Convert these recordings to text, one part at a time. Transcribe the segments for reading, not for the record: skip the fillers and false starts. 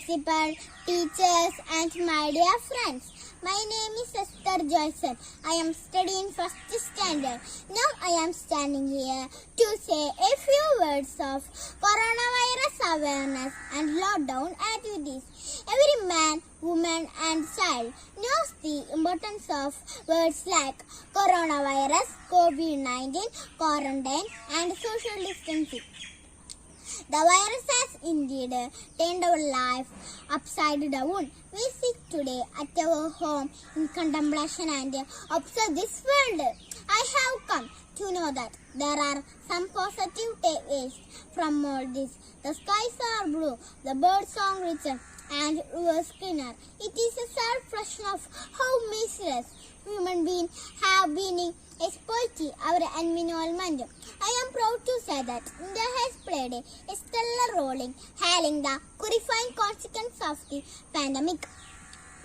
principal, teachers and my dear friends. My name is Esther Joyson. I am studying first standard. Now I am standing here to say a few words of coronavirus awareness and lockdown activities. Every man, woman and child knows the importance of words like coronavirus, COVID-19, quarantine and social distancing. The virus has indeed turned our life upside down. We sit today at our home in contemplation and observe this world. I have come to know that there are some positive takeaways from all this. The skies are blue, the birds song richer, and rivers cleaner. It is a sad reflection of how merciless human beings have been exploiting our environment. I am proud to say that India has played a stellar role in handling the horrifying consequences of the pandemic.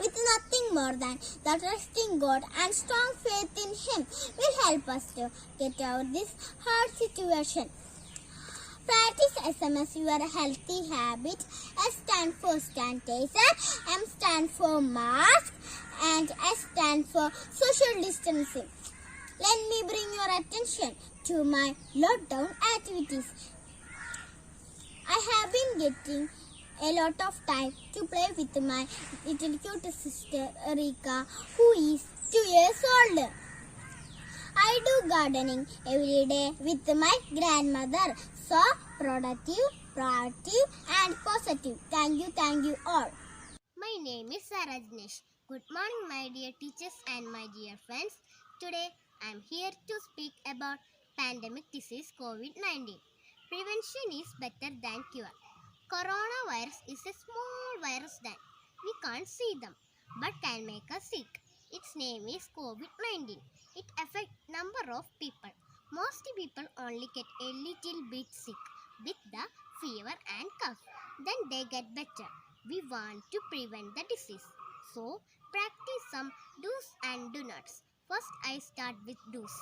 With nothing more than the trust in God and strong faith in Him will help us to get out of this hard situation. Practice SMS your healthy habit. S stand for sanitizer, M stand for mask, and S stand for social distancing. Let me bring your attention to my lockdown activities. I have been getting a lot of time to play with my little cute sister Rika, who is 2 years old. I do gardening every day with my grandmother. So productive, proactive and positive. Thank you all. My name is Sarajnesh. Good morning, my dear teachers and my dear friends. Today I am here to speak about pandemic disease COVID-19. Prevention is better than cure. Coronavirus is a small virus that we can't see them but can make us sick. Its name is COVID-19. It affects number of people. Most people only get a little bit sick with the fever and cough. Then they get better. We want to prevent the disease. So, practice some do's and do nots. First, I start with do's.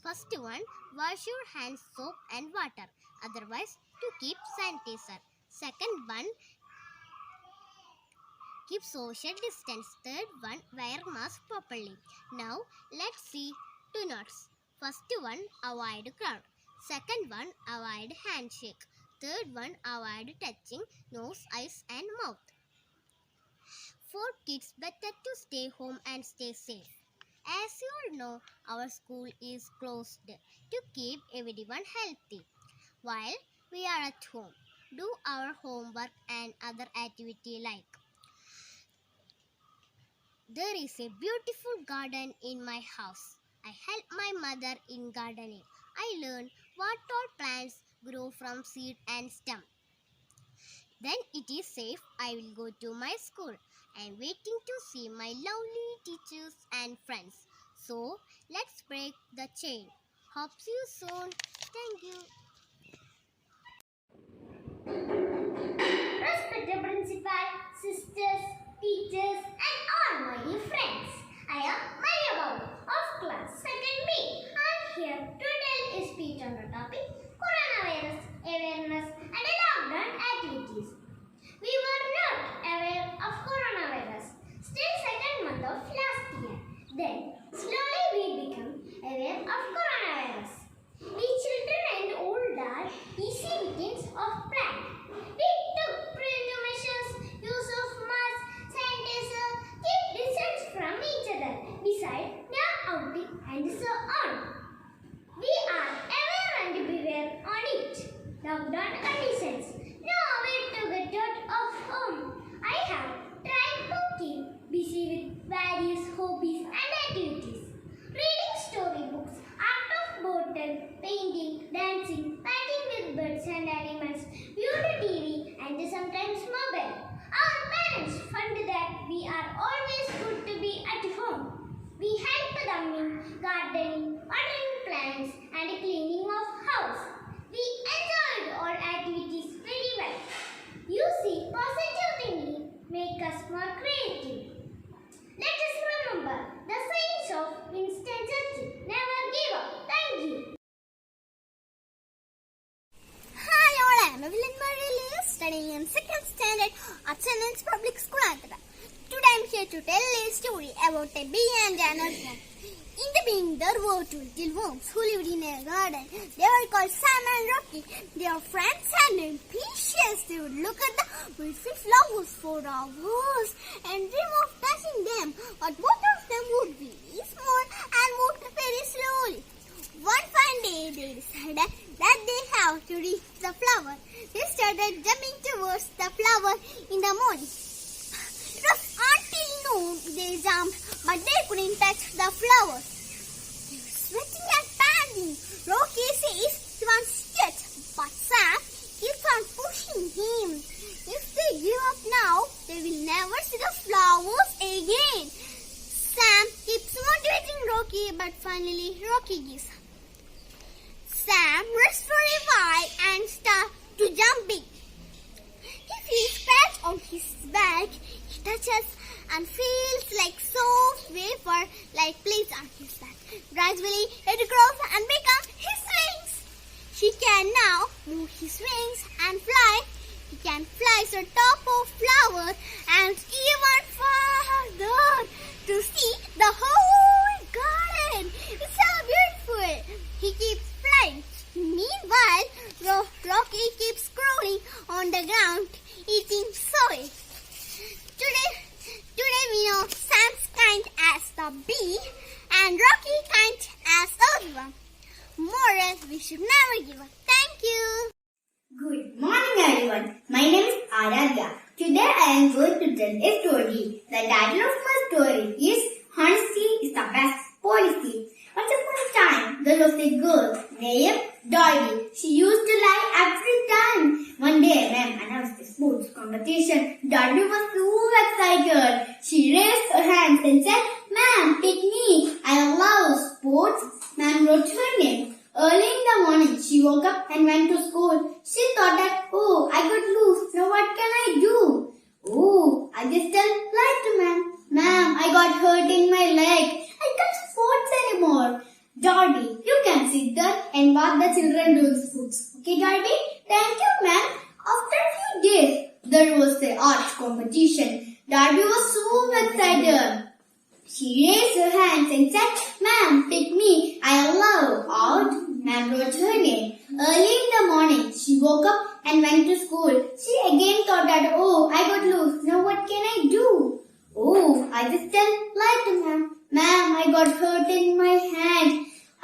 First one, wash your hands soap and water. Otherwise, to keep sanitizer. Second one, keep social distance. Third one, wear mask properly. Now, let's see do nots. First one, avoid crowd. Second one, avoid handshake. Third one, avoid touching nose, eyes and mouth. For kids, better to stay home and stay safe. As you all know, our school is closed to keep everyone healthy. While we are at home, do our homework and other activity like. There is a beautiful garden in my house. I help my mother in gardening. I learn what all plants grow from seed and stem. Then it is safe. I will go to my school. I am waiting to see my lovely teachers and friends. So, let's break the chain. Hope see you soon. Thank you. Respected principal, sisters, teachers and all my dear friends. I am Maria Babu of class 2nd B. I am here to tell a speech on the topic coronavirus awareness and lockdown activities. We were not aware of coronavirus still 2nd month of last year. Then slowly we became aware of coronavirus. We children and old are easy victims of plague. We took preventive measures, use of mask, sanitizer, keep distance from each other, besides no outing and so on. We are aware and beware on it. Lockdown conditions. No way to get out of home. I have tried to keep busy with various hobbies and activities. Reading storybooks, art of bottle, painting, dancing, playing with birds and animals, viewed TV and sometimes mobile. Our parents found that we are always good to be at home. We help them in gardening, watering plants and cleaning of house. We enjoyed all activities very well. You see, positive thinking make us more creative. Let us remember the sayings of Winston Churchill. Never give up. Thank you. Hi all, I am Evelyn Marie, studying in 2nd standard. അച്ഛൻ Children's Public School, Andhra. Today I am here to tell a story about a bee and an earthworm. In the beginning, there were two little worms who lived in a garden. They were called Sam and Rocky. They were friends and impatient. They would look at the beautiful flowers for hours and dream of touching them. But both of them would be small and moved very slowly. One fine day, they decided that they have to reach the flower. They started jumping towards the flower in the morning. It was until noon they jumped, but they couldn't touch the flower. They were sweating and panting. Rocky says he wants to touch, but Sam keeps on pushing him. If they give up now, they will never see the flowers again. Sam keeps motivating Rocky, but finally Rocky gives up. Sam rests for a while and starts to jumping. If he scratches on his back, he touches and feels like soft vapor like plates on his back. Gradually, it grows and becomes his wings. He can now move his wings and fly. He can fly to the top of flowers and even farther to see the whole garden. It's so beautiful. He keeps flying. Meanwhile, Rocky keeps crawling on the ground, eating soil. Today we know Sam's kind as the bee and Rocky kind as earthworm. Moral: we should never give up. Thank you. Good morning everyone. My name is Aradhya. Today I am going to tell a story. The title of my story is Honesty is the Best Policy. Once upon a time, there was a girl named Dolly. She used to lie every time. One day, ma'am announced a sports competition. Dolly was so excited. She raised her hands and said, "Ma'am, pick me. I love sports." Ma'am wrote her name. Early in the morning, she woke up and went to school. She thought that, "Oh, I could lose. Now what can I do? Oh, I just tell lie to ma'am. Ma'am, I got hurt in my leg. I can't sports anymore." Darby, you can sit there and watch the children do sports. Okay, Darby? Thank you, ma'am. After a few days, there was a arts competition. Darby was so excited. She raised her hands and said, "Ma'am, pick me. I love art." Ma'am wrote her name. Early in the morning, she woke up and went to school. She again thought that, "Oh, I got loose. Now what can I do? Oh, I just tell lie to ma'am. Ma'am, I got hurt in my hand.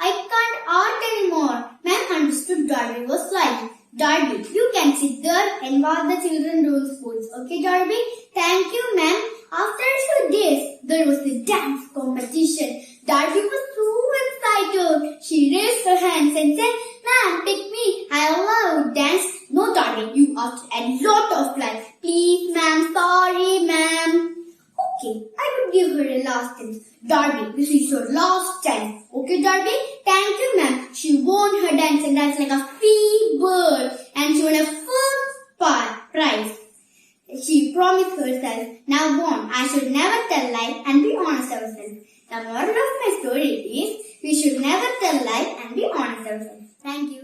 I can't art anymore." Ma'am understood Darby was lying. Darby, you can sit there and watch the children do sports. Okay, Darby? Thank you, ma'am. After a few days, there was a dance competition. Darby was so excited. She raised her hands and said, "Ma'am, pick me. I love dance." "No, Darby, you asked a lot of life. Please, ma'am. Sorry, ma'am." "Okay, I could give her a last chance." "Darby, this is your last chance." "Okay, Darby, thank you, ma'am." She won her dance and danced like a free bird and she won a first prize. She promised herself, "Now on, I should never tell lie and be honest ourselves." The moral of my story is, we should never tell lie and be honest ourselves. Thank you.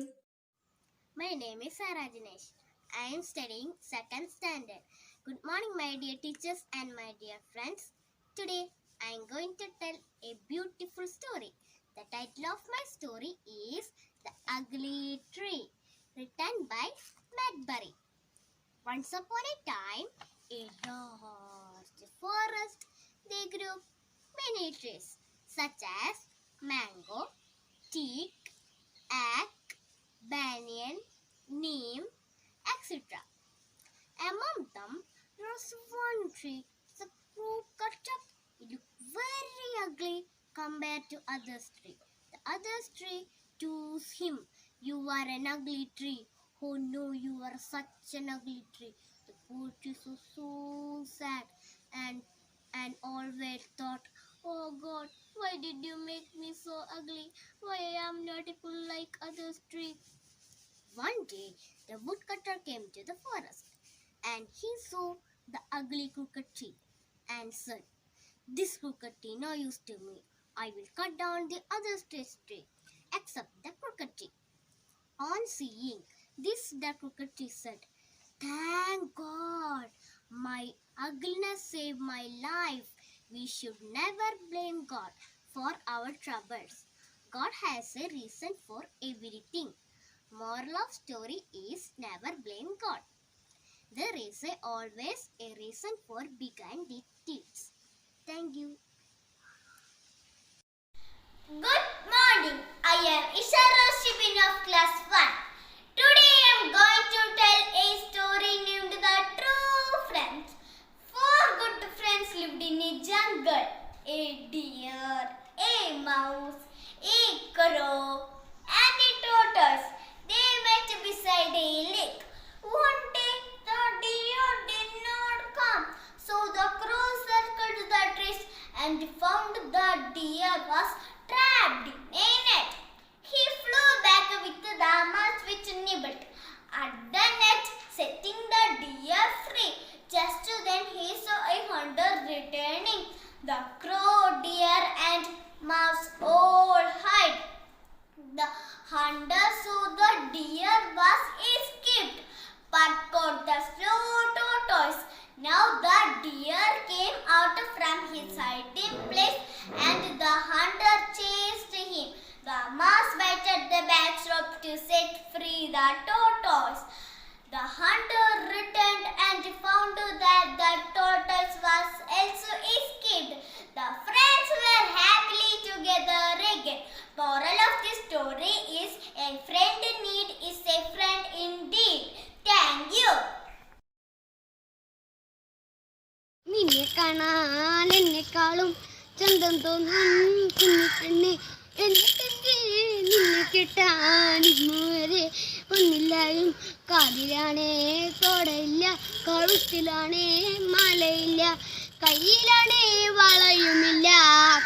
My name is Sarajnesh. I am studying 2nd standard. Good morning, my dear teachers and my dear friends. Today, I am going to tell a beautiful story. The title of my story is The Ugly Tree, written by Madbury. Once upon a time, in a vast forest, there grew many trees, such as mango, teak, oak, banyan, neem, etc. Among them, there was one tree, the crooked. It looked very ugly compared to others tree. The others tree chose him. "You are an ugly tree." "Oh no, you are such an ugly tree." The poor tree was so sad and always thought, "Oh God, why did you make me so ugly? Why I am not equal like others tree?" One day, the woodcutter came to the forest and he saw the ugly crooked tree and said, "This crooked tree no use to me. I will cut down the other tree except the crooked tree." On seeing this, the crooked tree said, "Thank God, My ugliness saved my life. We should never blame God for our troubles. God has a reason for everything. Moral of story is never blame God. There is always a reason for big and big deeds. Thank you. Good morning. I am Ishara Shibin of class 1. Today I am going to tell a story named The True Friends. Four good friends lived in a jungle. A deer, a mouse, a crow, and a tortoise. They met beside a lake. One day the deer did not come, so the crow circled the trees and found the deer was trapped in a net. He flew back with the mouse which nibbled at the net, setting the deer free. Just then he saw a hunter returning. The crow, deer and mouse all hid. The hunter saw the deer was escaped, but caught the slow tortoise. Now the deer came out from his hiding place and the hunter chased him. The mouse waited the backdrop to set free the tortoise. The hunter returned and found that the tortoise was also escaped. The friends were happily together again. Moral of the story is a friend in need is a friend indeed. Thank you. നിന്നെ കാണാൻ എന്നെക്കാളും ചന്തം തോന്നും കുഞ്ഞിപ്പെണ്ണെ എന്നിട്ടെന്തേ നിന്നെ കിട്ടാൻ ഇന്നുവരെ ഒന്നില്ലായും കാതിലാണേ തോടയില്ല കഴുത്തിലാണേ മാലയില്ല കയ്യിലാണേ വളയുമില്ല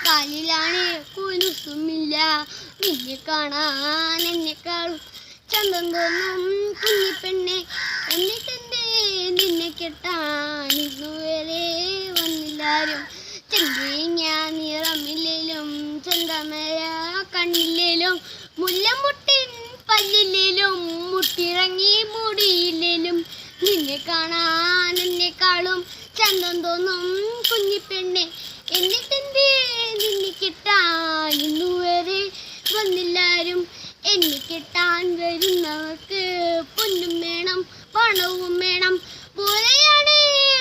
കാലിലാണേ കുലുസുമില്ല നിന്നെ കാണാൻ എന്നെക്കാളും ചന്തം തോന്നും കുഞ്ഞിപ്പെണ്ണെ എന്നിട്ടെന്തേ നിന്നെ കെട്ടാൻ ഇന്നുവരെ വന്നില്ലാരും ചെന്തേങ്ങ നിറമില്ലേലും ചെന്തമര കണ്ണില്ലേലും മുല്ലമുട്ടിൻ പല്ലില്ലേലും മുട്ടിറങ്ങി മുടിയില്ലേലും നിന്നെ കാണാൻ എന്നെക്കാളും ചന്തം തോന്നും കുഞ്ഞിപ്പെണ്ണെ എന്നിട്ടെന്തേ നിന്നെ കിട്ടാൻ ഇന്നുവരെ വന്നില്ലാരും എന്നെ കിട്ടാൻ വരുന്നവർക്ക് പൊന്നും വേണം പണവും വേണം പോലെയാണേ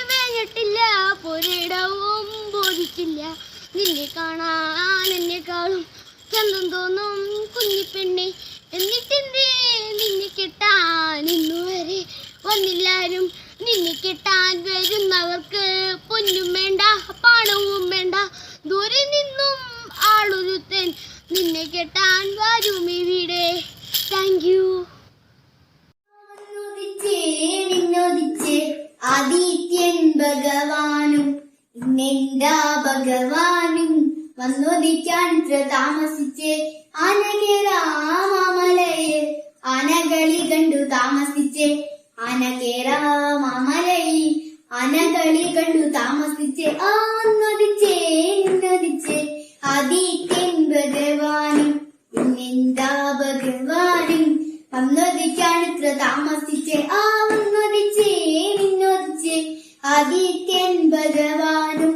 വേണ്ടിട്ടില്ല പൊരിടവും ബോധിച്ചില്ല നിന്നെ കാണാൻ എന്നെക്കാളും ചന്തം തോന്നും കുഞ്ഞിപ്പെണ്ണെ എന്നിട്ടെന്തേ നിന്നെ കിട്ടാൻ ഇന്നുവരെ വന്നില്ലാരും നിന്നെ കിട്ടാൻ വരുന്നവർക്ക് പൊന്നും വേണ്ട പണവും വേണ്ട ദൂരെ നിന്നും ആളൊരുത്തൻ നിന്നെ കെട്ടാൻ വരും ഇവിടെ. Thank you. ആദിത്യൻ ഭഗവാനും ഇന്നെന്താ ഭഗവാനും വന്നോദിക്കാൻ താമസിച്ച് ആനകേറാമലയിൽ ആനകളി കണ്ടു താമസിച്ച് ആനകേറാമലയിൽ ആനകളി കണ്ടു താമസിച്ച് വന്നോദിച്ചേ നിന്നോദിച്ച് ആദിത്യൻ ഭഗവാനും ഇന്നെന്താ ഭഗവാനും വന്നോദിക്കാൻ താമസിച്ച് വന്നോദിച്ചേ നിന്നോദിച്ച് ആദിത്യൻ ഭഗവാനും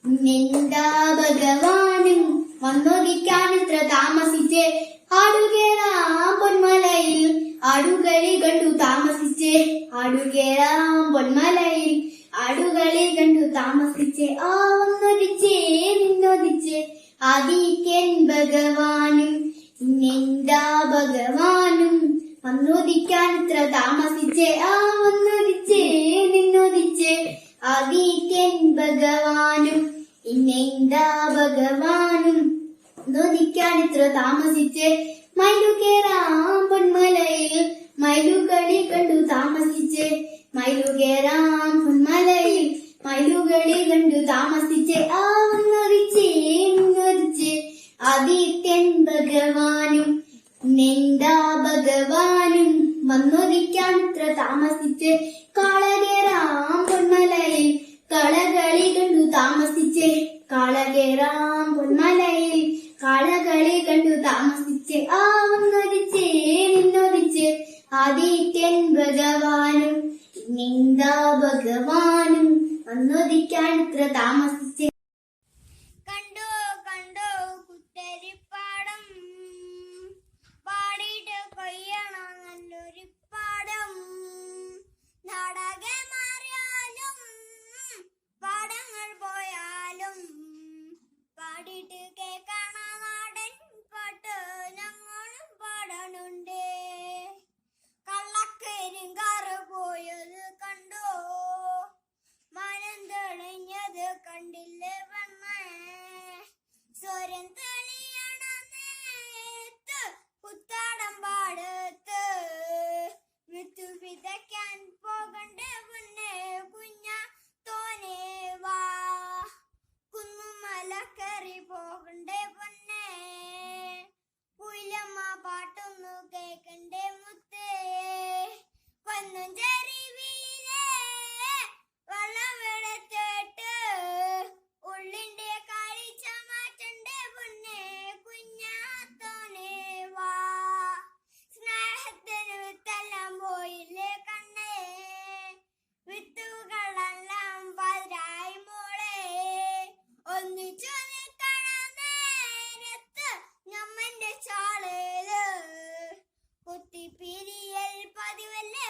ഇന്നെന്താ ഭഗവാനും വന്നോദിക്കാൻ താമസിച്ച് ആടുകേറാം പൊന്മലയിൽ ആടുകളി കണ്ടു താമസിച്ച് ആടുകേറാം പൊന്മലയിൽ ആടുകളി കണ്ടു താമസിച്ച് വന്നോദിച്ചേ നിന്നോദിച്ച് ആദിത്യൻ ഭഗവാനും ഇന്നെന്താ ഭഗവാനും വന്നോദിക്കാൻ താമസിച്ച് വന്നോദിച്ചേ നിന്നോദിച്ച് ആദിത്യൻ ഭഗവാനും ഇന്നെന്താ ഭഗവാനും വന്നോദിക്കാൻ താമസിച്ച് മയിലുകേറാം പൊന്മലയിൽ മയിലുകളി കണ്ടു താമസിച്ച് മയിലുകേറാം പൊന്മലയിൽ മയിലുകളി കണ്ടു താമസിച്ച് വന്നോദിച്ചേ നിന്നോദിച്ച് ആദിത്യൻ ഭഗവാനും ഇന്നെന്താ ഭഗവാനും വന്നോദിക്കാൻ താമസിച്ച് കാളകേറാം പൊന്മലയിൽ കളകളി കണ്ടു താമസിച്ച് കാളകേറാം പൊന്മലയിൽ കാളകളി കണ്ടു താമസിച്ച് വന്നോദിച്ചേ നിന്നോദിച്ച് ആദിത്യൻ ഭഗവാനും ഇന്നെന്താ ഭഗവാനും വന്നുദിക്കാൻ ഇത്ര താമസിച്ച്. കണ്ടോ കണ്ടോ കുത്തരിപ്പാടം, പാടിയിട്ട് കൊയ്യണം നല്ലൊരു പാടം. നാടകെ മാറിയാലും പാടങ്ങൾ പോയാലും പാടിയിട്ട് കേൾക്കണ നാടൻ പാട്ട് ഞങ്ങളും പാടണുണ്ട്. കള്ളക്കരിങ്കാറ് പോയത് കണ്ടോ, മനം തെളിഞ്ഞത് കണ്ടില്ലേ വന്നേ. സ്വരം തെളിയണ നേരത്ത് കുത്താടം പാടത്ത് വിത്തു വിതയ്ക്കാൻ പോകണ്ടേ പൊന്നെ കുഞ്ഞ തോനെ വാ. കുന്നുമല കയറി പോകണ്ടേ പൊന്നെ, കുയിലമ്മ പാട്ടൊന്നു കേക്കണ്ടേ മുത്തേ. കൊന്നും ചെറിവിയിലേ വെള്ളമെടുത്തിട്ട് ഉള്ളിന്റെ കാഴ്ച മാറ്റണ്ടേ പൊന്നെ കുഞ്ഞാത്തോനെ വാ. സ്നേഹത്തിന് വിത്തെല്ലാം പോയില്ലേ കണ്ണേ, വിത്തുകളെല്ലാം പതിരായി മോളെ. ഒന്നിച്ചു നിൽക്കണ നേരത്ത് ഞമ്മന്റെ ചാളേല് കുത്തിപ്പിരിയൽ പതിവല്ലേ.